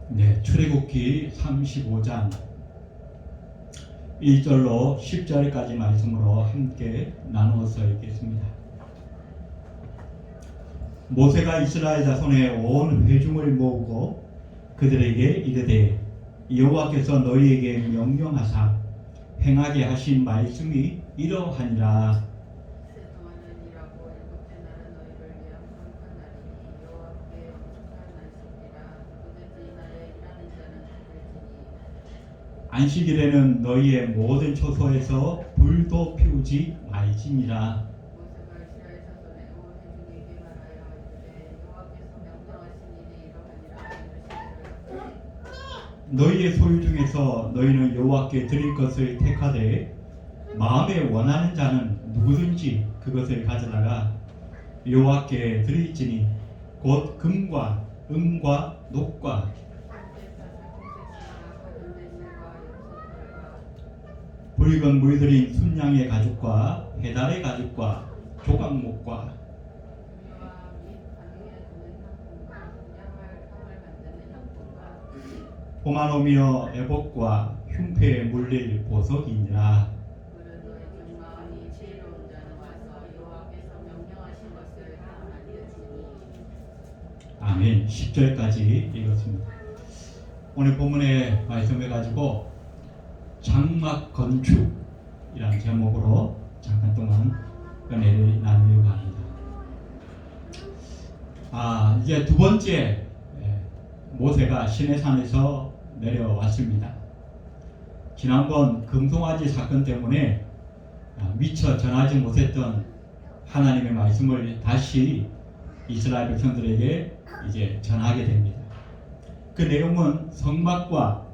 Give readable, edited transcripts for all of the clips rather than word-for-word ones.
네, 출애굽기 35장 1절로 10절까지 말씀으로 함께 나누어서 읽겠습니다. 모세가 이스라엘 자손의 온 회중을 모으고 그들에게 이르되 여호와께서 너희에게 명령하사 행하게 하신 말씀이 이러하니라. 안식일에는 너희의 모든 초소에서 불도 피우지 말지니라. 너희의 소유 중에서 너희는 여호와께 드릴 것을 택하되 마음에 원하는 자는 누구든지 그것을 가져다가 여호와께 드릴지니 곧 금과 은과 녹과 붉은 물들인 순양의 가죽과 해달의 가죽과 조각목과 포마노미어 에봇과 흉패에 물릴 보석이니라. 아멘. 10절까지 읽었습니다. 오늘 본문의 말씀을 가지고 장막 건축이라는 제목으로 잠깐 동안 은혜를 나누려고 합니다. 이제 두 번째 모세가 시내산에서 내려왔습니다. 지난번 금송아지 사건 때문에 미처 전하지 못했던 하나님의 말씀을 다시 이스라엘 백성들에게 이제 전하게 됩니다. 그 내용은 성막과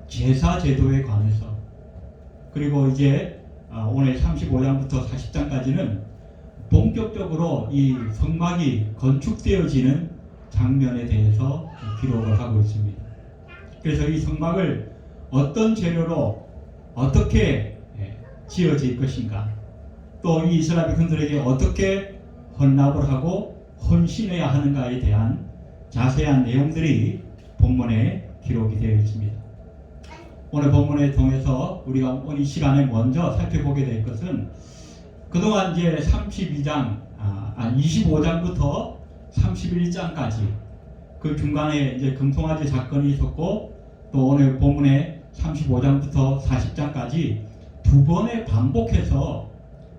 제사 제도에 관해서, 그리고 이제 오늘 35장부터 40장까지는 본격적으로 이 성막이 건축되어지는 장면에 대해서 기록을 하고 있습니다. 그래서 이 성막을 어떤 재료로 어떻게 지어질 것인가, 또 이 이스라엘 백성들에게 어떻게 헌납을 하고 헌신해야 하는가에 대한 자세한 내용들이 본문에 기록이 되어 있습니다. 오늘 본문을 통해서 우리가 오늘 이 시간에 먼저 살펴보게 될 것은 그동안 이제 25장부터 31장까지 그 중간에 이제 금송아지 사건이 있었고, 또 오늘 본문의 35장부터 40장까지 두 번에 반복해서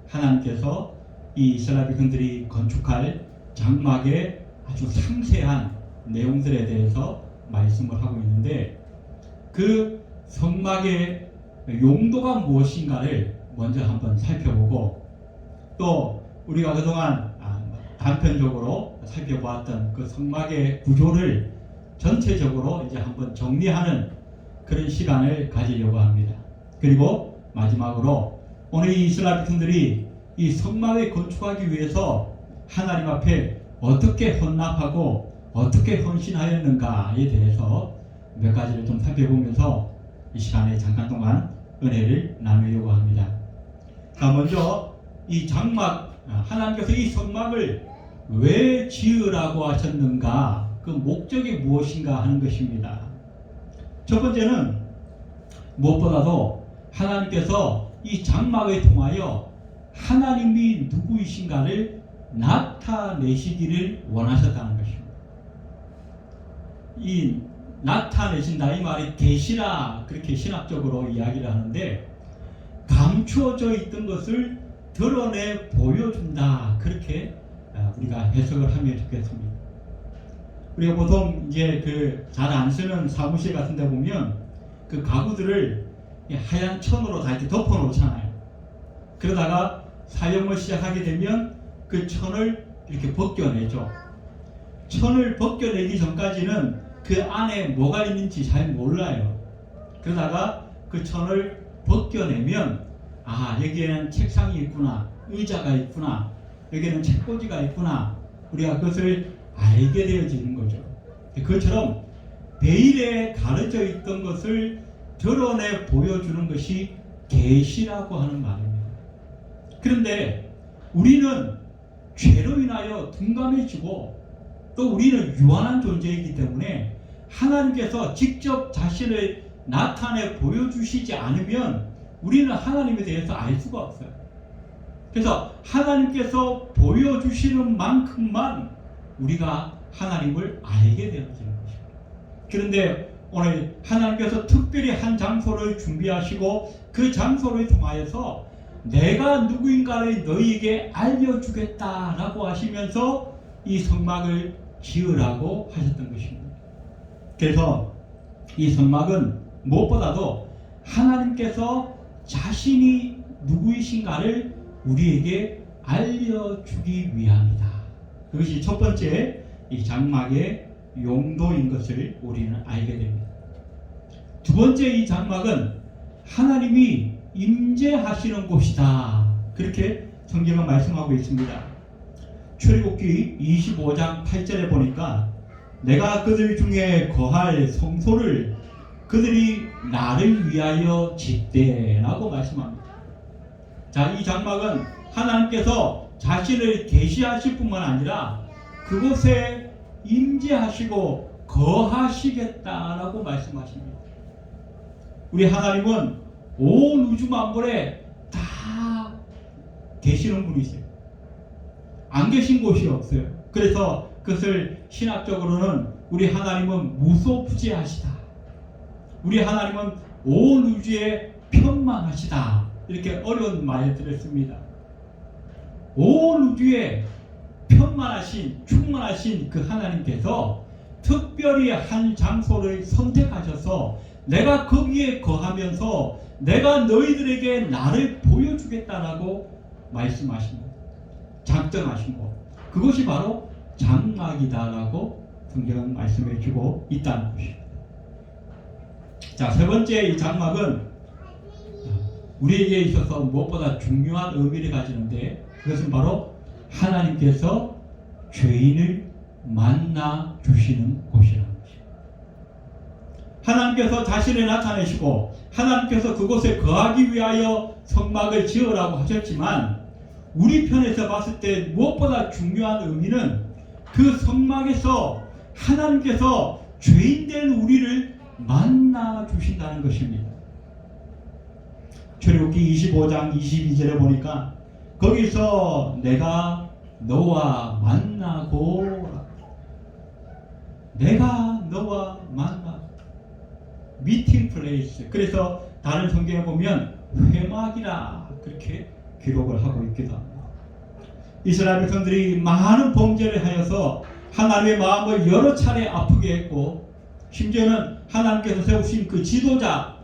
하나님께서 이 이스라엘 백성들이 건축할 장막의 아주 상세한 내용들에 대해서 말씀을 하고 있는데, 그 성막의 용도가 무엇인가를 먼저 한번 살펴보고, 또 우리가 그동안 단편적으로 살펴보았던 그 성막의 구조를 전체적으로 이제 한번 정리하는 그런 시간을 가지려고 합니다. 그리고 마지막으로 오늘 이 이스라엘 백성들이 이 성막을 건축하기 위해서 하나님 앞에 어떻게 헌납하고 어떻게 헌신하였는가에 대해서 몇 가지를 좀 살펴보면서 이 시간에 잠깐 동안 은혜를 나누려고 합니다. 자, 먼저 이 장막, 하나님께서 이 성막을 왜 지으라고 하셨는가, 그 목적이 무엇인가 하는 것입니다. 첫 번째는 무엇보다도 하나님께서 이 장막을 통하여 하나님이 누구이신가를 나타내시기를 원하셨다는 것입니다. 이 나타내신다, 이 말이 계시라, 그렇게 신학적으로 이야기를 하는데, 감추어져 있던 것을 드러내 보여준다, 그렇게 우리가 해석을 하면 좋겠습니다. 우리가 보통 이제 그 잘 안 쓰는 사무실 같은 데 보면 그 가구들을 하얀 천으로 다 이렇게 덮어 놓잖아요. 그러다가 사용을 시작하게 되면 그 천을 이렇게 벗겨내죠. 천을 벗겨내기 전까지는 그 안에 뭐가 있는지 잘 몰라요. 그러다가 그 천을 벗겨내면 여기에는 책상이 있구나, 의자가 있구나, 여기에는 책꽂이가 있구나, 우리가 그것을 알게 되어지는 거죠. 그것처럼 베일에 가려져 있던 것을 드러내 보여주는 것이 계시라고 하는 말입니다. 그런데 우리는 죄로 인하여 둔감해지고 또 우리는 유한한 존재이기 때문에 하나님께서 직접 자신을 나타내 보여주시지 않으면 우리는 하나님에 대해서 알 수가 없어요. 그래서 하나님께서 보여주시는 만큼만 우리가 하나님을 알게 되어지는 것입니다. 그런데 오늘 하나님께서 특별히 한 장소를 준비하시고 그 장소를 통하여서 내가 누구인가를 너희에게 알려주겠다라고 하시면서 이 성막을 지으라고 하셨던 것입니다. 그래서 이 성막은 무엇보다도 하나님께서 자신이 누구이신가를 우리에게 알려주기 위함이다. 그것이 첫 번째 이 장막의 용도인 것을 우리는 알게 됩니다. 두 번째 이 장막은 하나님이 임재하시는 곳이다. 그렇게 성경은 말씀하고 있습니다. 출애굽기 25장 8절에 보니까 내가 그들 중에 거할 성소를 그들이 나를 위하여 짓되라고 말씀합니다. 자, 이 장막은 하나님께서 자신을 계시하실 뿐만 아니라 그곳에 임재하시고 거하시겠다라고 말씀하십니다. 우리 하나님은 온 우주 만물에 다 계시는 분이세요. 안 계신 곳이 없어요. 그래서 그것을 신학적으로는 우리 하나님은 무소부재하시다. 우리 하나님은 온 우주에 편만하시다. 이렇게 어려운 말들을 씁니다. 온 우주에 편만하신 충만하신 그 하나님께서 특별히 한 장소를 선택하셔서 내가 거기에 거하면서 내가 너희들에게 나를 보여주겠다라고 말씀하신 것, 작정하신 것, 그것이 바로 장막이다라고 성경은 말씀해 주고 있다는 것입니다. 자, 세 번째 이 장막은 우리에게 있어서 무엇보다 중요한 의미를 가지는데 그것은 바로 하나님께서 죄인을 만나 주시는 곳이라는 것입니다. 하나님께서 자신을 나타내시고 하나님께서 그곳에 거하기 위하여 성막을 지으라고 하셨지만 우리 편에서 봤을 때 무엇보다 중요한 의미는 그 성막에서 하나님께서 죄인된 우리를 만나 주신다는 것입니다. 출애굽기 25장 22절에 보니까 거기서 내가 너와 만나고 내가 너와 만나 미팅 플레이스. 그래서 다른 성경에 보면 회막이라 그렇게 기록을 하고 있기도 합니다. 이스라엘 백성들이 많은 범죄를 하여서 하나님의 마음을 여러 차례 아프게 했고 심지어는 하나님께서 세우신 그 지도자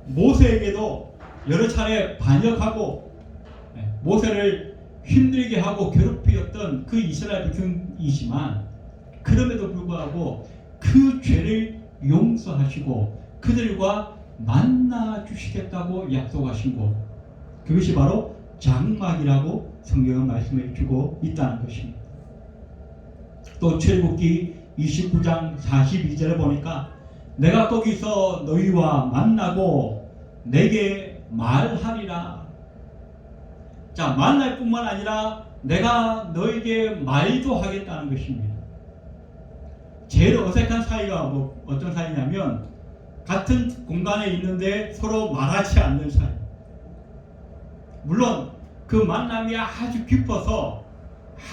모세에게도 여러 차례 반역하고 모세를 힘들게 하고 괴롭히었던 그 이스라엘 백성이지만 그럼에도 불구하고 그 죄를 용서하시고 그들과 만나 주시겠다고 약속하신 곳, 그것이 바로 장막이라고 성경은 말씀해 주고 있다는 것입니다. 또 출애굽기 29장 42절에 보니까 내가 거기서 너희와 만나고 내게 말하리라. 자, 만날 뿐만 아니라 내가 너에게 말도 하겠다는 것입니다. 제일 어색한 사이가 어떤 사이냐면 같은 공간에 있는데 서로 말하지 않는 사이. 물론 그 만남이 아주 깊어서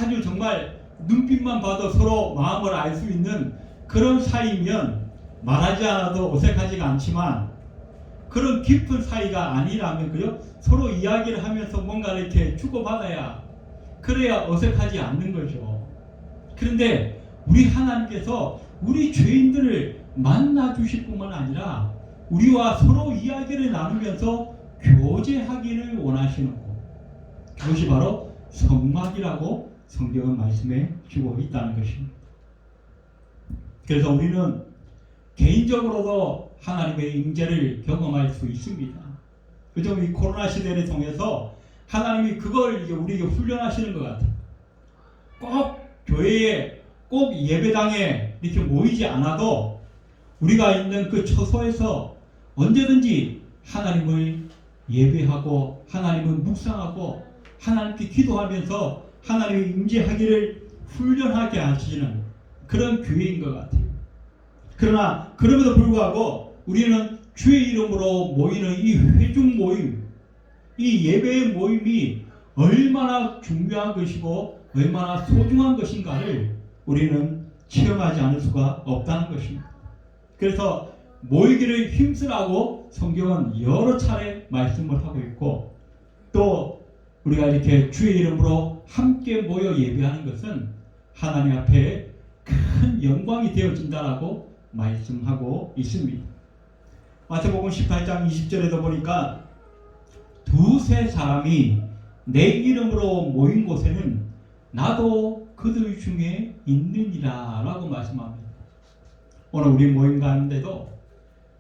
아주 정말 눈빛만 봐도 서로 마음을 알 수 있는 그런 사이면 말하지 않아도 어색하지가 않지만 그런 깊은 사이가 아니라면 그요 서로 이야기를 하면서 뭔가 이렇게 주고받아야 그래야 어색하지 않는 거죠. 그런데 우리 하나님께서 우리 죄인들을 만나 주실 뿐만 아니라 우리와 서로 이야기를 나누면서 교제하기를 원하시는 것, 그것이 바로 성막이라고 성경은 말씀해 주고 있다는 것입니다. 그래서 우리는 개인적으로도 하나님의 임재를 경험할 수 있습니다. 그죠? 이 코로나 시대를 통해서 하나님이 그걸 우리에게 훈련하시는 것 같아요. 꼭 교회에, 꼭 예배당에 이렇게 모이지 않아도 우리가 있는 그 처소에서 언제든지 하나님을 예배하고 하나님을 묵상하고 하나님께 기도하면서 하나님의 임재하기를 훈련하게 하시는 그런 교회인 것 같아요. 그러나 그럼에도 불구하고 우리는 주의 이름으로 모이는 이 회중 모임, 이 예배의 모임이 얼마나 중요한 것이고 얼마나 소중한 것인가를 우리는 체험하지 않을 수가 없다는 것입니다. 그래서 모이기를 힘쓰라고 성경은 여러 차례 말씀을 하고 있고, 또 우리가 이렇게 주의 이름으로 함께 모여 예배하는 것은 하나님 앞에 큰 영광이 되어진다라고 말씀하고 있습니다. 마태복음 18장 20절에도 보니까 두세 사람이 내 이름으로 모인 곳에는 나도 그들 중에 있느니라 라고 말씀합니다. 오늘 우리 모임 가운데도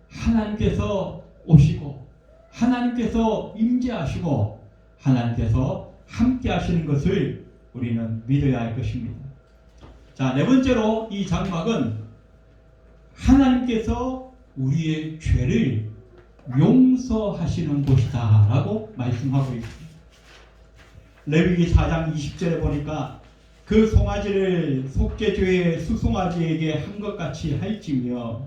하나님께서 오시고 하나님께서 임재하시고 하나님께서 함께 하시는 것을 우리는 믿어야 할 것입니다. 자, 네 번째로 이 장막은 하나님께서 우리의 죄를 용서하시는 곳이다 라고 말씀하고 있습니다. 레위기 4장 20절에 보니까 그 송아지를 속죄죄의 수송아지에게 한 것 같이 할지며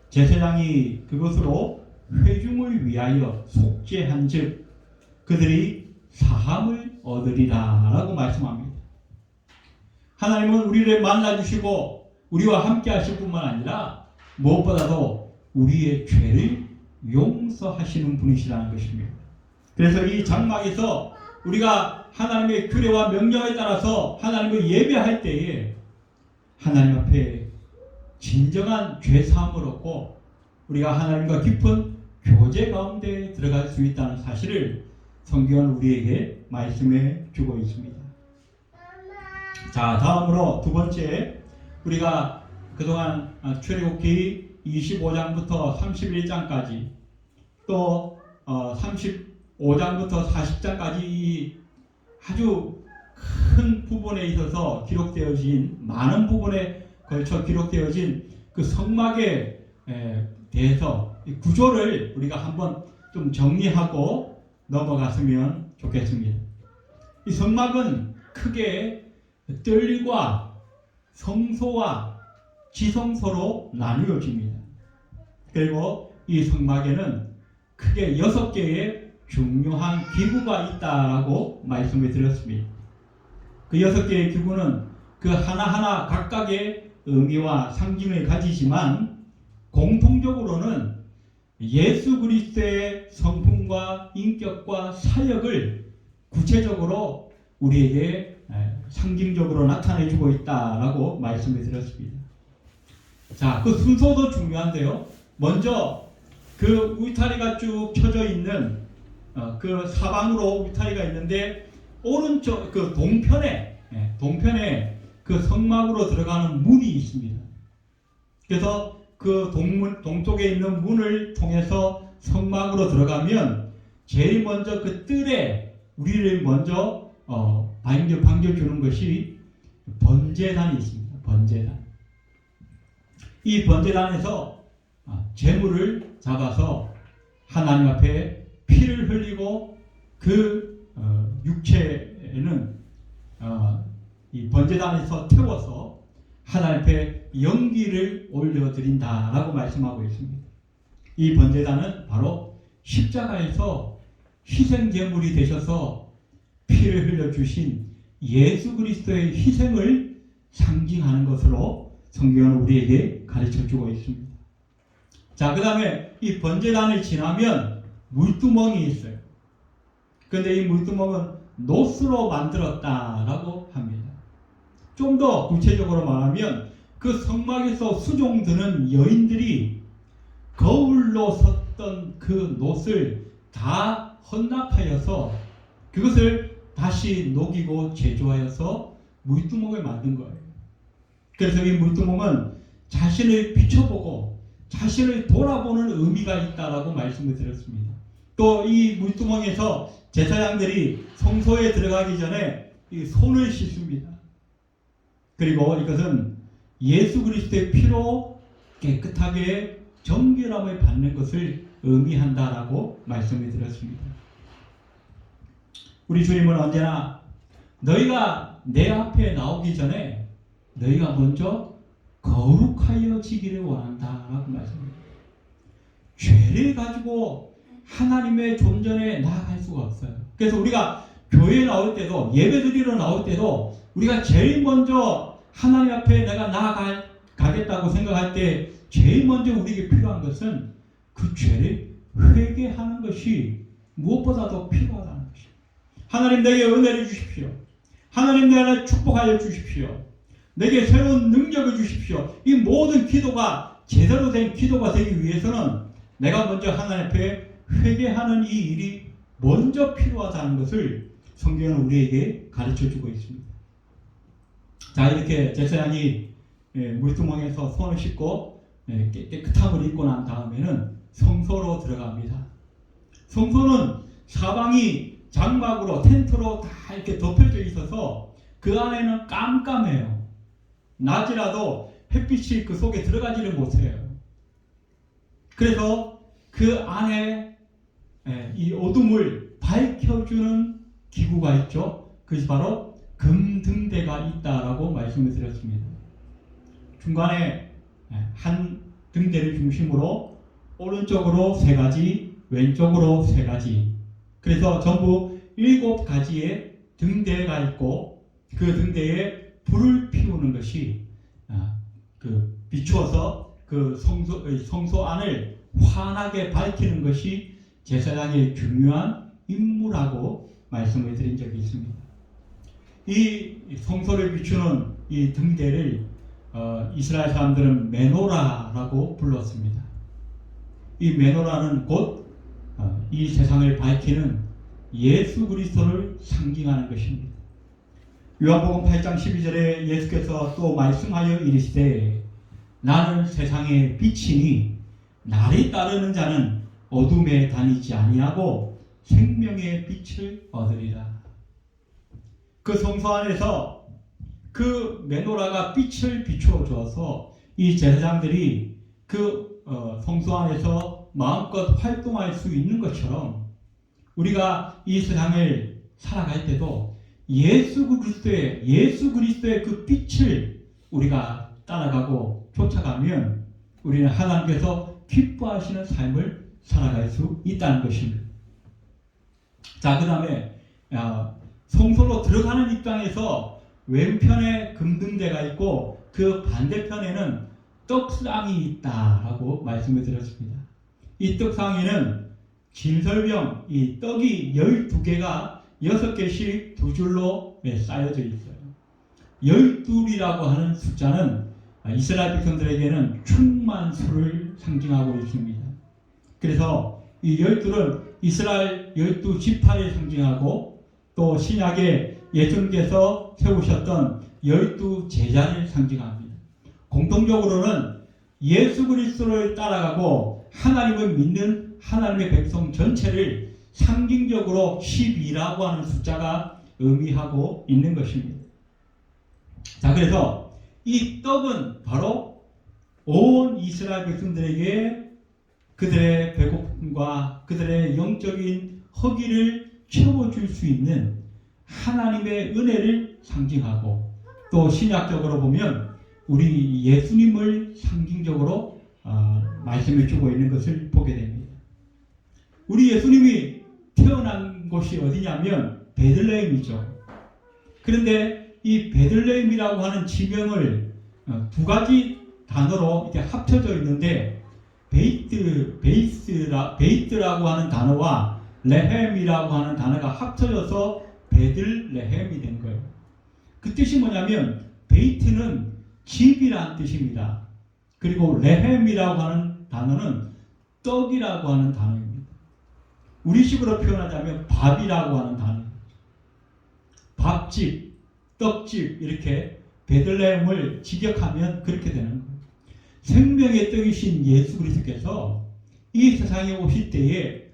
제사장이 그것으로 회중을 위하여 속죄한 즉 그들이 사함을 얻으리라 라고 말씀합니다. 하나님은 우리를 만나주시고 우리와 함께 하실 뿐만 아니라 무엇보다도 우리의 죄를 용서하시는 분이시라는 것입니다. 그래서 이 장막에서 우리가 하나님의 규례와 명령에 따라서 하나님을 예배할 때에 하나님 앞에 진정한 죄사함을 얻고 우리가 하나님과 깊은 교제 가운데 들어갈 수 있다는 사실을 성경은 우리에게 말씀해 주고 있습니다. 자, 다음으로 두 번째, 우리가 그동안 출애굽기 25장부터 31장까지 또 35장부터 40장까지 아주 큰 부분에 있어서 기록되어진, 많은 부분에 걸쳐 기록되어진 그 성막에 대해서 구조를 우리가 한번 좀 정리하고 넘어갔으면 좋겠습니다. 이 성막은 크게 뜰과 성소와 지성소로 나누어집니다. 그리고 이 성막에는 크게 6개의 중요한 기구가 있다라고 말씀을 드렸습니다. 그 6개의 기구는 그 하나하나 각각의 의미와 상징을 가지지만 공통적으로는 예수 그리스도의 성품과 인격과 사역을 구체적으로 우리에게 상징적으로 나타내주고 있다라고 말씀을 드렸습니다. 자, 그 순서도 중요한데요. 먼저 그 울타리가 쭉 펴져 있는 그 사방으로 울타리가 있는데 오른쪽 그 동편에 그 성막으로 들어가는 문이 있습니다. 그래서 그 동쪽에 있는 문을 통해서 성막으로 들어가면 제일 먼저 그 뜰에 우리를 먼저 반겨주는 것이 번제단이 있습니다. 번제단. 이 번제단에서 제물을 잡아서 하나님 앞에 피를 흘리고 그 육체는 이 번제단에서 태워서 하나님 앞에 연기를 올려드린다라고 말씀하고 있습니다. 이 번제단은 바로 십자가에서 희생제물이 되셔서 피를 흘려주신 예수 그리스도의 희생을 상징하는 것으로 성경은 우리에게 가르쳐주고 있습니다. 자, 그 다음에 이 번제단을 지나면 물두멍이 있어요. 그런데 이 물두멍은 노스로 만들었다라고 합니다. 좀 더 구체적으로 말하면 그 성막에서 수종드는 여인들이 거울로 섰던 그 놋을 다 헌납하여서 그것을 다시 녹이고 제조하여서 물두멍을 만든 거예요. 그래서 이 물두멍은 자신을 비춰보고 자신을 돌아보는 의미가 있다라고 말씀을 드렸습니다. 또 이 물두멍에서 제사장들이 성소에 들어가기 전에 이 손을 씻습니다. 그리고 이것은 예수 그리스도의 피로 깨끗하게 정결함을 받는 것을 의미한다라고 말씀을 드렸습니다. 우리 주님은 언제나 너희가 내 앞에 나오기 전에 너희가 먼저 거룩하여지기를 원한다라고 말씀합니다. 죄를 가지고 하나님의 존전에 나아갈 수가 없어요. 그래서 우리가 교회에 나올 때도, 예배드리러 나올 때도 우리가 제일 먼저 하나님 앞에 내가 나아가겠다고 생각할 때 제일 먼저 우리에게 필요한 것은 그 죄를 회개하는 것이 무엇보다도 필요하다는 것입니다. 하나님 내게 은혜를 주십시오. 하나님 내게 축복하여 주십시오. 내게 새로운 능력을 주십시오. 이 모든 기도가 제대로 된 기도가 되기 위해서는 내가 먼저 하나님 앞에 회개하는 이 일이 먼저 필요하다는 것을 성경은 우리에게 가르쳐주고 있습니다. 자, 이렇게 제사장이 물두멍에서 손을 씻고 깨끗함을 입고 난 다음에는 성소로 들어갑니다. 성소는 사방이 장막으로 텐트로 다 이렇게 덮여져 있어서 그 안에는 깜깜해요. 낮이라도 햇빛이 그 속에 들어가지를 못해요. 그래서 그 안에 이 어둠을 밝혀주는 기구가 있죠. 그것이 바로 금등대가 있다라고 말씀을 드렸습니다. 중간에 한 등대를 중심으로 오른쪽으로 3가지, 왼쪽으로 3가지. 그래서 전부 7가지의 등대가 있고 그 등대에 불을 피우는 것이 비추어서 그 성소 안을 환하게 밝히는 것이 제사장의 중요한 임무라고 말씀을 드린 적이 있습니다. 이 성소를 비추는 이 등대를 이스라엘 사람들은 메노라라고 불렀습니다. 이 메노라는 곧 이 세상을 밝히는 예수 그리스도를 상징하는 것입니다. 요한복음 8장 12절에 예수께서 또 말씀하여 이르시되 나는 세상의 빛이니 나를 따르는 자는 어둠에 다니지 아니하고 생명의 빛을 얻으리라. 그 성소 안에서 그 메노라가 빛을 비추어 주어서 이 제사장들이 그 성소 안에서 마음껏 활동할 수 있는 것처럼 우리가 이 세상을 살아갈 때도 예수 그리스도의 그 빛을 우리가 따라가고 쫓아가면 우리는 하나님께서 기뻐하시는 삶을 살아갈 수 있다는 것입니다. 자, 그 다음에 성소로 들어가는 입장에서 왼편에 금등대가 있고 그 반대편에는 떡상이 있다라고 말씀을 드렸습니다. 이 떡상에는 진설병, 이 떡이 12개가 6개씩 2줄로 쌓여져 있어요. 12이라고 하는 숫자는 이스라엘 백성들에게는 충만수를 상징하고 있습니다. 그래서 이 12는 이스라엘 12지파를 상징하고 또 신약에 예수님께서 세우셨던 12제자를 상징합니다. 공통적으로는 예수 그리스도를 따라가고 하나님을 믿는 하나님의 백성 전체를 상징적으로 12라고 하는 숫자가 의미하고 있는 것입니다. 자, 그래서 이 떡은 바로 온 이스라엘 백성들에게 그들의 배고픔과 그들의 영적인 허기를 채워줄 수 있는 하나님의 은혜를 상징하고 또 신약적으로 보면 우리 예수님을 상징적으로 말씀을 주고 있는 것을 보게 됩니다. 우리 예수님이 태어난 곳이 어디냐면 베들레헴이죠. 그런데 이 베들레헴이라고 하는 지명을 2가지 단어로 이렇게 합쳐져 있는데 베이트라고 하는 단어와 레헴이라고 하는 단어가 합쳐져서 베들레헴이 된 거예요. 그 뜻이 뭐냐면 베이트는 집이라는 뜻입니다. 그리고 레헴이라고 하는 단어는 떡이라고 하는 단어입니다. 우리식으로 표현하자면 밥이라고 하는 단어입니다. 밥집, 떡집 이렇게 베들레헴을 직역하면 그렇게 되는 거예요. 생명의 떡이신 예수 그리스도께서 이 세상에 오실 때에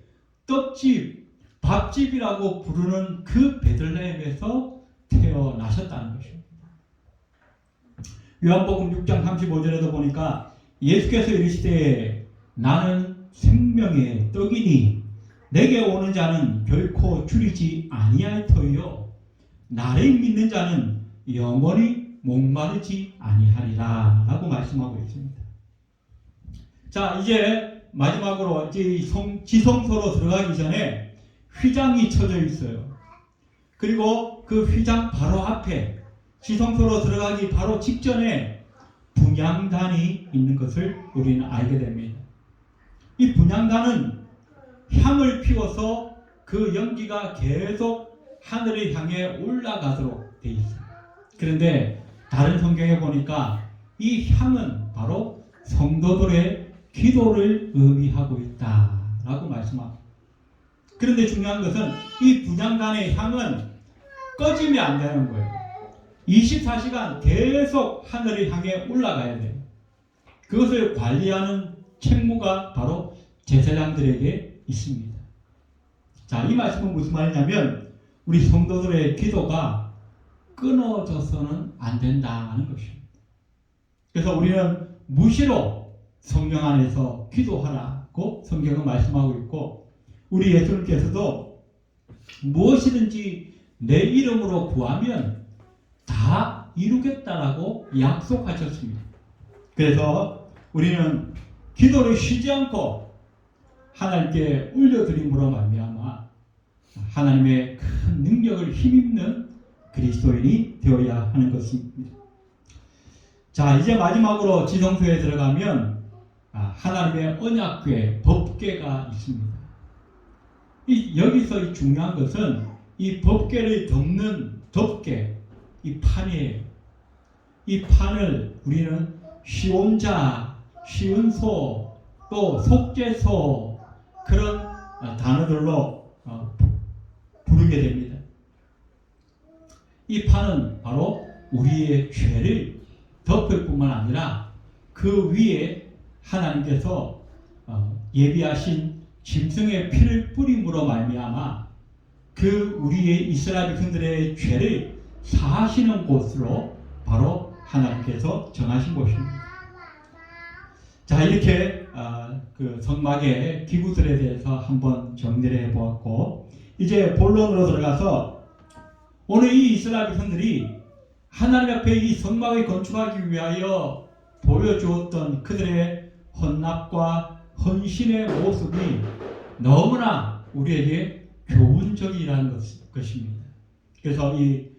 떡집, 밥집이라고 부르는 그 베들레헴에서 태어나셨다는 것입니다. 요한복음 6장 35절에도 보니까 예수께서 이르시되 나는 생명의 떡이니 내게 오는 자는 결코 줄이지 아니할 터이요 나를 믿는 자는 영원히 목마르지 아니하리라 라고 말씀하고 있습니다. 자, 이제 마지막으로 이제 지성소로 들어가기 전에 휘장이 쳐져 있어요. 그리고 그 휘장 바로 앞에 지성소로 들어가기 바로 직전에 분향단이 있는 것을 우리는 알게 됩니다. 이 분향단은 향을 피워서 그 연기가 계속 하늘을 향해 올라가도록 되어 있어요. 그런데 다른 성경에 보니까 이 향은 바로 성도들의 기도를 의미하고 있다라고 말씀합니다. 그런데 중요한 것은 이 분향단의 향은 꺼지면 안 되는 거예요. 24시간 계속 하늘을 향해 올라가야 돼요. 그것을 관리하는 책무가 바로 제사장들에게 있습니다. 자, 이 말씀은 무슨 말이냐면 우리 성도들의 기도가 끊어져서는 안 된다는 것입니다. 그래서 우리는 무시로 성령 안에서 기도하라고 성경은 말씀하고 있고, 우리 예수님께서도 무엇이든지 내 이름으로 구하면 다 이루겠다라고 약속하셨습니다. 그래서 우리는 기도를 쉬지 않고 하나님께 올려드림으로 말미암아 하나님의 큰 능력을 힘입는 그리스도인이 되어야 하는 것입니다. 자, 이제 마지막으로 지성소에 들어가면 하나님의 언약궤, 법궤가 있습니다. 여기서 중요한 것은 이 법궤를 덮는 덮개, 이 판이에요. 이 판을 우리는 시온자, 시은소, 또 속죄소 그런 단어들로 부르게 됩니다. 이 판은 바로 우리의 죄를 덮을 뿐만 아니라 그 위에 하나님께서 예비하신 짐승의 피를 뿌림으로 말미암아 그 우리의 이스라엘 백성들의 죄를 사하시는 곳으로 바로 하나님께서 정하신 곳입니다. 자, 이렇게 그 성막의 기구들에 대해서 한번 정리를 해보았고, 이제 본론으로 들어가서 오늘 이 이스라엘 백성들이 하나님 앞에 이 성막을 건축하기 위하여 보여주었던 그들의 헌납과 헌신의 모습이 너무나 우리에게 교훈적이라는 것입니다. 그래서 이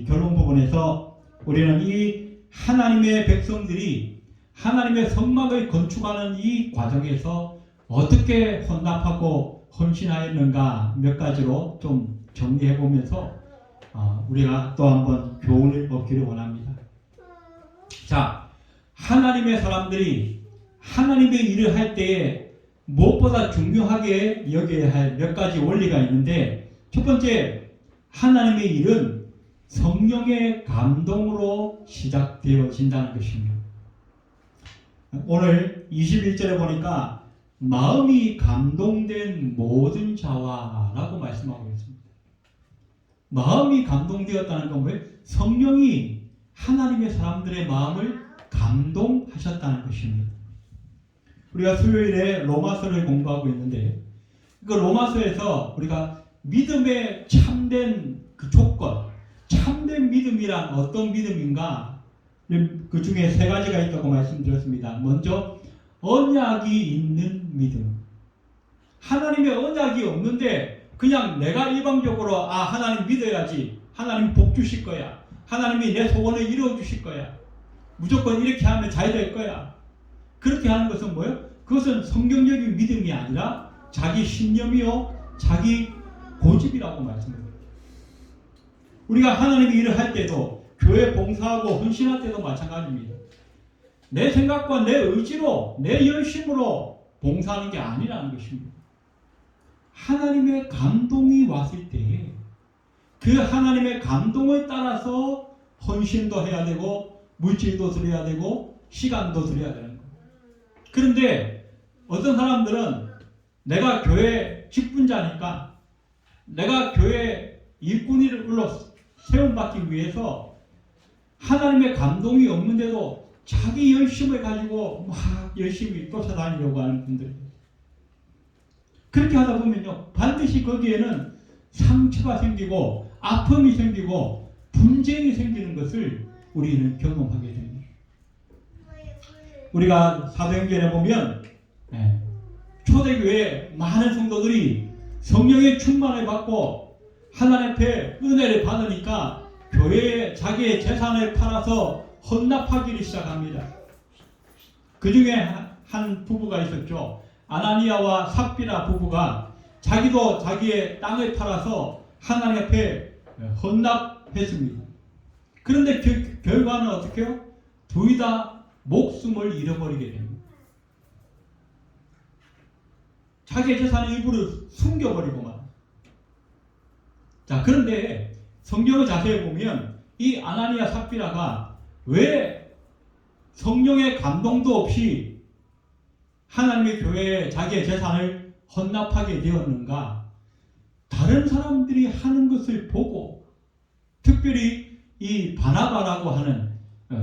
결론 부분에서 우리는 이 하나님의 백성들이 하나님의 성막을 건축하는 이 과정에서 어떻게 헌납하고 헌신하였는가 몇 가지로 좀 정리해 보면서 우리가 또 한번 교훈을 얻기를 원합니다. 자, 하나님의 사람들이 하나님의 일을 할 때에 무엇보다 중요하게 여겨야 할 몇 가지 원리가 있는데, 첫 번째, 하나님의 일은 성령의 감동으로 시작되어진다는 것입니다. 오늘 21절에 보니까 마음이 감동된 모든 자와라고 말씀하고 있습니다. 마음이 감동되었다는 건 뭐예요? 성령이 하나님의 사람들의 마음을 감동하셨다는 것입니다. 우리가 수요일에 로마서를 공부하고 있는데, 그 로마서에서 우리가 믿음의 참된 그 조건, 참된 믿음이란 어떤 믿음인가? 그 중에 세 가지가 있다고 말씀드렸습니다. 먼저 언약이 있는 믿음. 하나님의 언약이 없는데 그냥 내가 일방적으로 하나님 믿어야지, 하나님 복 주실 거야, 하나님이 내 소원을 이루어 주실 거야, 무조건 이렇게 하면 잘 될 거야, 그렇게 하는 것은 뭐예요? 그것은 성경적인 믿음이 아니라 자기 신념이요 자기 고집이라고 말씀드립니다. 우리가 하나님의 일을 할 때도, 교회 봉사하고 헌신할 때도 마찬가지입니다. 내 생각과 내 의지로, 내 열심으로 봉사하는 게 아니라는 것입니다. 하나님의 감동이 왔을 때 그 하나님의 감동을 따라서 헌신도 해야 되고 물질도 드려야 되고 시간도 드려야 되는 거예요. 그런데 어떤 사람들은 내가 교회 직분자니까, 내가 교회 일꾼으로 세움받기 위해서 하나님의 감동이 없는데도 자기 열심을 가지고 막 열심히 쫓아다니려고 하는 분들, 그렇게 하다 보면요 반드시 거기에는 상처가 생기고 아픔이 생기고 분쟁이 생기는 것을 우리는 경험하게 됩니다. 우리가 사도행전에 보면 초대교회 많은 성도들이 성령의 충만을 받고 하나님 앞에 은혜를 받으니까 교회에 자기의 재산을 팔아서 헌납하기를 시작합니다. 그 중에 한 부부가 있었죠. 아나니아와 삽비라 부부가 자기도 자기의 땅을 팔아서 하나님 앞에 헌납했습니다. 그런데 결과는 어떻게 해요? 둘 다 목숨을 잃어버리게 됩니다. 자기의 재산의 일부를 숨겨버리고만. 자, 그런데 성경을 자세히 보면 이 아나니아 삽비라가 왜 성령의 감동도 없이 하나님의 교회에 자기의 재산을 헌납하게 되었는가? 다른 사람들이 하는 것을 보고, 특별히 이 바나바라고 하는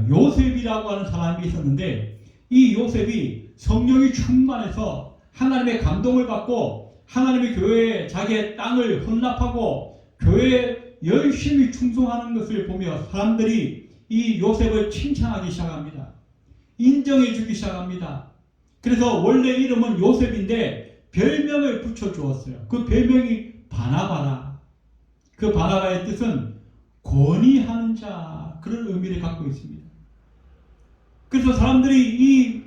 요셉이라고 하는 사람이 있었는데, 이 요셉이 성령이 충만해서 하나님의 감동을 받고 하나님의 교회에 자기의 땅을 헌납하고 교회에 열심히 충성하는 것을 보며 사람들이 이 요셉을 칭찬하기 시작합니다. 인정해 주기 시작합니다. 그래서 원래 이름은 요셉인데 별명을 붙여주었어요. 그 별명이 바나바라. 그 바나바의 뜻은 권위하는 자, 그런 의미를 갖고 있습니다. 그래서 사람들이 이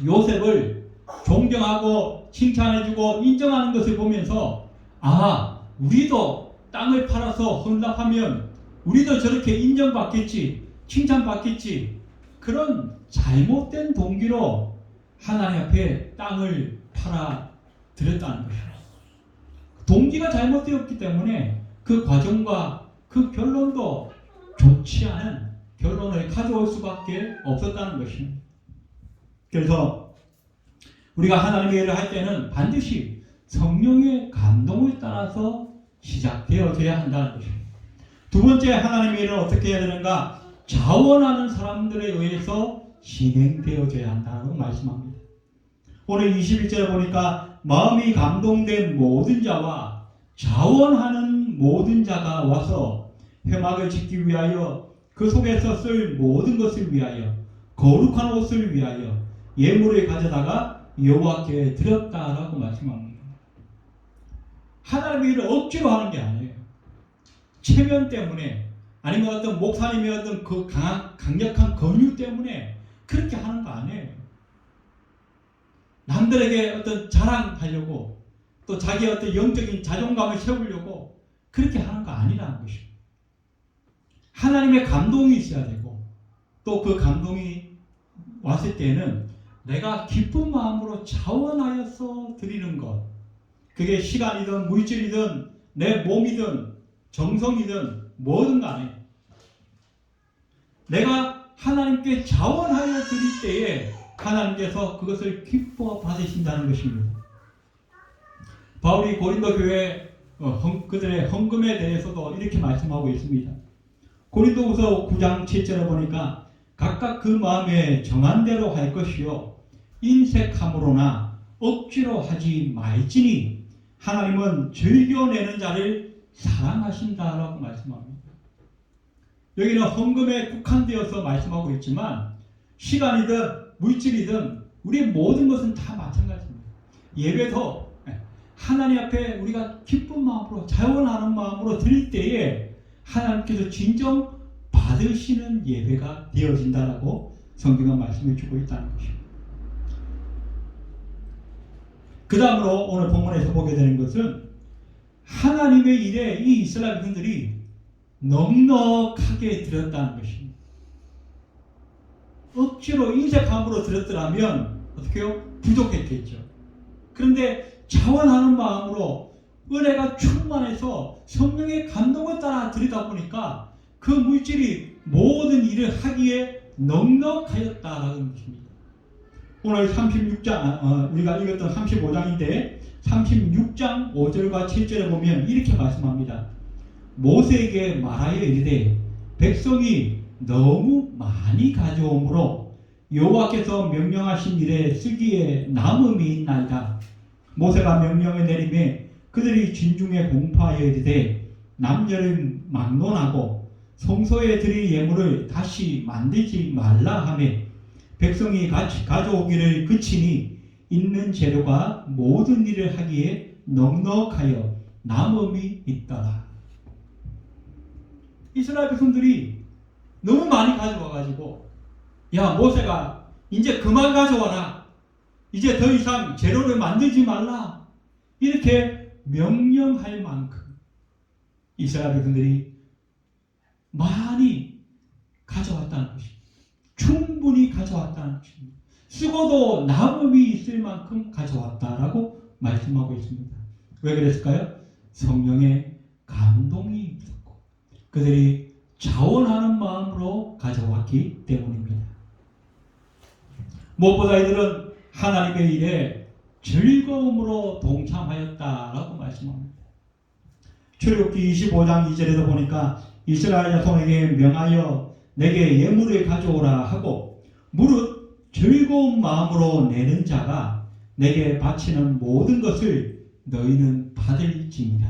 요셉을 존경하고 칭찬해주고 인정하는 것을 보면서, 아, 우리도 땅을 팔아서 헌납하면 우리도 저렇게 인정받겠지, 칭찬받겠지, 그런 잘못된 동기로 하나님 앞에 땅을 팔아 드렸다는 거예요. 동기가 잘못되었기 때문에 그 과정과 그 결론도 좋지 않은 결론을 가져올 수밖에 없었다는 것입니다. 그래서 우리가 하나님의 일을 할 때는 반드시 성령의 감동을 따라서 시작되어져야 한다는 것입니다. 두 번째, 하나님의 일은 어떻게 해야 되는가? 자원하는 사람들에 의해서 진행되어져야 한다고 말씀합니다. 오늘 21절에 보니까 마음이 감동된 모든 자와 자원하는 모든 자가 와서 회막을 짓기 위하여 그 속에서 쓸 모든 것을 위하여 거룩한 옷을 위하여 예물을 가져다가 여호와께 드렸다라고 말씀합니다. 하나님의 일을 억지로 하는 게 아니에요. 체면 때문에 아니면 어떤 목사님의 어떤 그 강력한 권유 때문에 그렇게 하는 거 아니에요. 남들에게 어떤 자랑하려고 또 자기의 어떤 영적인 자존감을 세우려고 그렇게 하는 거 아니라는 것입니다. 하나님의 감동이 있어야 되고 또 그 감동이 왔을 때는 내가 기쁜 마음으로 자원하여서 드리는 것, 그게 시간이든 물질이든 내 몸이든 정성이든 뭐든 간에 내가 하나님께 자원하여 드릴 때에 하나님께서 그것을 기뻐 받으신다는 것입니다. 바울이 고린도 교회 그들의 헌금에 대해서도 이렇게 말씀하고 있습니다. 고린도후서 9장 7절에 보니까 각각 그 마음에 정한 대로 할 것이요 인색함으로나 억지로 하지 말지니 하나님은 즐겨내는 자를 사랑하신다라고 말씀합니다. 여기는 헌금에 국한되어서 말씀하고 있지만 시간이든 물질이든 우리의 모든 것은 다 마찬가지입니다. 예배도 하나님 앞에 우리가 기쁜 마음으로 자원하는 마음으로 드릴 때에 하나님께서 진정 받으시는 예배가 되어진다라고 성경은 말씀해 주고 있다는 것입니다. 그 다음으로 오늘 본문에서 보게 되는 것은 하나님의 일에 이 이스라엘 백성들이 넉넉하게 드렸다는 것입니다. 억지로 인색함으로 드렸더라면 어떻게 해요? 부족했겠죠. 그런데 자원하는 마음으로 은혜가 충만해서 성령의 감동을 따라 드리다 보니까 그 물질이 모든 일을 하기에 넉넉하였다라는 것입니다. 오늘 36장 우리가 읽었던 35장인데 36장 5절과 7절에 보면 이렇게 말씀합니다. 모세에게 말하여 이르되 백성이 너무 많이 가져오므로 여호와께서 명령하신 일에 쓰기에 남음이 있나이다. 모세가 명령을 내리매 그들이 진중에 공포하여 이르되 남녀를 막론하고 성소에 드릴 예물을 다시 만들지 말라 하매 백성이 같이 가져오기를 그치니 있는 재료가 모든 일을 하기에 넉넉하여 남음이 있더라. 이스라엘 백성들이 너무 많이 가져와가지고 야 모세가 이제 그만 가져와라. 이제 더 이상 재료를 만들지 말라. 이렇게 명령할 만큼 이스라엘 백성들이 많이 가져왔다는 것입니다. 충분히 가져왔다는 것입니다. 쓰고도 남음이 있을 만큼 가져왔다라고 말씀하고 있습니다. 왜 그랬을까요? 성령의 감동이 있었고 그들이 자원하는 마음으로 가져왔기 때문입니다. 무엇보다 이들은 하나님의 일에 즐거움으로 동참하였다라고 말씀합니다. 출애굽기 25장 2절에도 보니까 이스라엘 자손에게 명하여 내게 예물을 가져오라 하고 무릇 즐거운 마음으로 내는 자가 내게 바치는 모든 것을 너희는 받을지니라.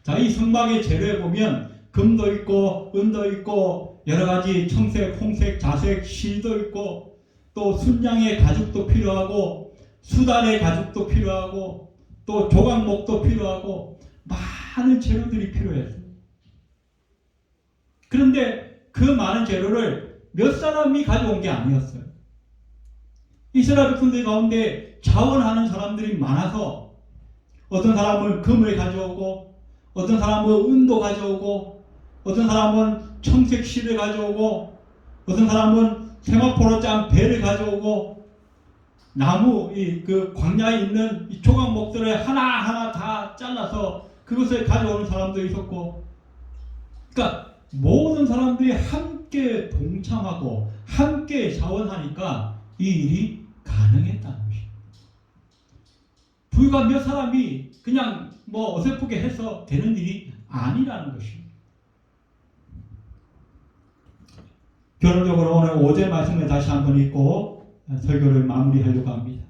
자, 이 성막의 재료에 보면 금도 있고 은도 있고 여러 가지 청색, 홍색, 자색, 실도 있고 또 순양의 가죽도 필요하고 수달의 가죽도 필요하고 또 조각목도 필요하고 많은 재료들이 필요했어요. 그런데 그 많은 재료를 몇 사람이 가져온 게 아니었어요. 이스라엘 백성들 가운데 자원하는 사람들이 많아서 어떤 사람은 금을 가져오고 어떤 사람은 은도 가져오고 어떤 사람은 청색 실을 가져오고 어떤 사람은 세마포로 짠 배를 가져오고 나무 그 광야에 있는 이 조각목들을 하나하나 다 잘라서 그것을 가져오는 사람도 있었고 그러니까 모든 사람들이 함께 동참하고 함께 자원하니까 이 일이 가능했다는 것입니다. 불과 몇 사람이 그냥 뭐 어설프게 해서 되는 일이 아니라는 것입니다. 결론적으로 오늘 5절 말씀을 다시 한번 읽고 설교를 마무리하려고 합니다.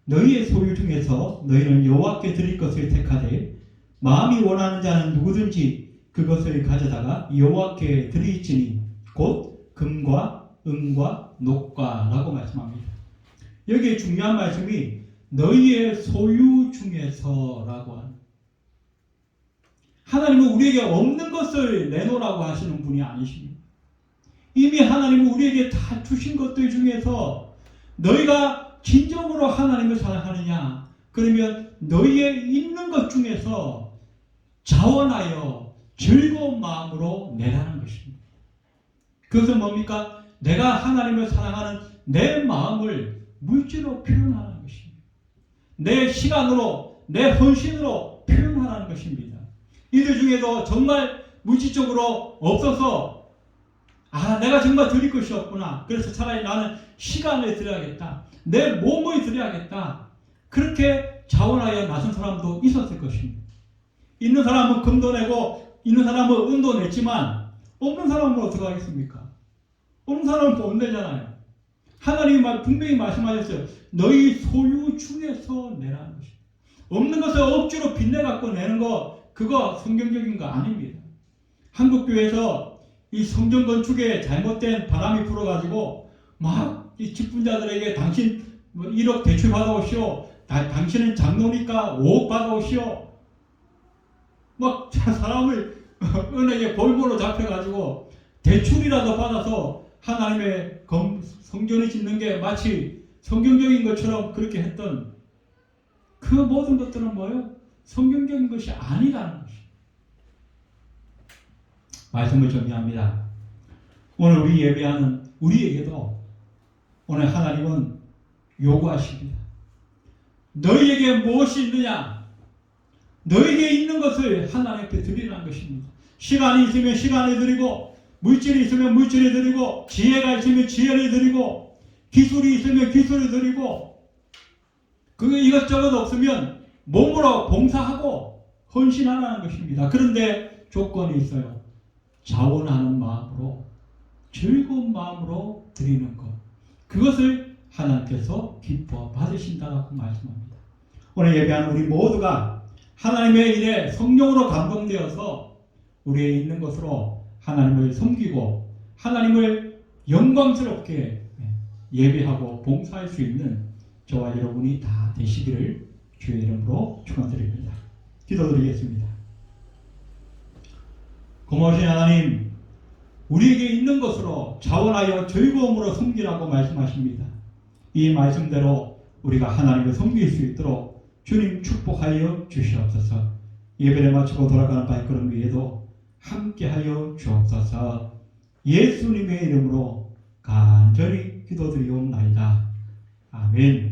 너희의 소유 중에서 너희는 여호와께 드릴 것을 택하되 마음이 원하는 자는 누구든지 그것을 가져다가 여호와께 드릴지니 곧 금과 은과 녹과라고 말씀합니다. 여기에 중요한 말씀이 너희의 소유 중에서라고 합니다. 하나님은 우리에게 없는 것을 내놓으라고 하시는 분이 아니십니다. 이미 하나님은 우리에게 다 주신 것들 중에서 너희가 진정으로 하나님을 사랑하느냐? 그러면 너희의 있는 것 중에서 자원하여 즐거운 마음으로 내라는 것입니다. 그것은 뭡니까? 내가 하나님을 사랑하는 내 마음을 물질로 표현하는 것입니다. 내 시간으로, 내 헌신으로 표현하는 것입니다. 이들 중에도 정말 물질적으로 없어서 내가 정말 드릴 것이 없구나. 그래서 차라리 나는 시간을 드려야겠다. 내 몸을 드려야겠다. 그렇게 자원하여 나선 사람도 있었을 것입니다. 있는 사람은 금도 내고 있는 사람은 은도 냈지만 없는 사람은 어떻게 하겠습니까? 없는 사람은 못 내잖아요. 하나님이 분명히 말씀하셨어요. 너희 소유 중에서 내라는 것입니다. 없는 것을 억지로 빚내갖고 내는 거 그거 성경적인 거 아닙니다. 한국교회에서 이 성전 건축에 잘못된 바람이 불어가지고 막 이 직분자들에게 당신 1억 대출 받아오시오. 당신은 장로니까 5억 받아오시오. 막 사람을 은행에 볼모로 잡혀가지고 대출이라도 받아서 하나님의 성전을 짓는 게 마치 성경적인 것처럼 그렇게 했던 그 모든 것들은 뭐예요? 성경적인 것이 아니라는 것입니다. 말씀을 정리합니다. 오늘 우리 예배하는 우리에게도 오늘 하나님은 요구하십니다. 너희에게 무엇이 있느냐? 너희에게 있는 것을 하나님 앞에 드리라는 것입니다. 시간이 있으면 시간을 드리고 물질이 있으면 물질을 드리고 지혜가 있으면 지혜를 드리고 기술이 있으면 기술을 드리고 그게 이것저것 없으면 몸으로 봉사하고 헌신하라는 것입니다. 그런데 조건이 있어요. 자원하는 마음으로 즐거운 마음으로 드리는 것 그것을 하나님께서 기뻐 받으신다고 말씀합니다. 오늘 예배하는 우리 모두가 하나님의 일에 성령으로 감동되어서 우리의 있는 것으로 하나님을 섬기고 하나님을 영광스럽게 예배하고 봉사할 수 있는 저와 여러분이 다 되시기를 주의 이름으로 축원드립니다. 기도드리겠습니다. 고마우신 하나님, 우리에게 있는 것으로 자원하여 즐거움으로 섬기라고 말씀하십니다. 이 말씀대로 우리가 하나님을 섬길 수 있도록 주님 축복하여 주시옵소서. 예배를 마치고 돌아가는 발걸음 위에도 함께하여 주옵소서. 예수님의 이름으로 간절히 기도드리옵나이다. 아멘.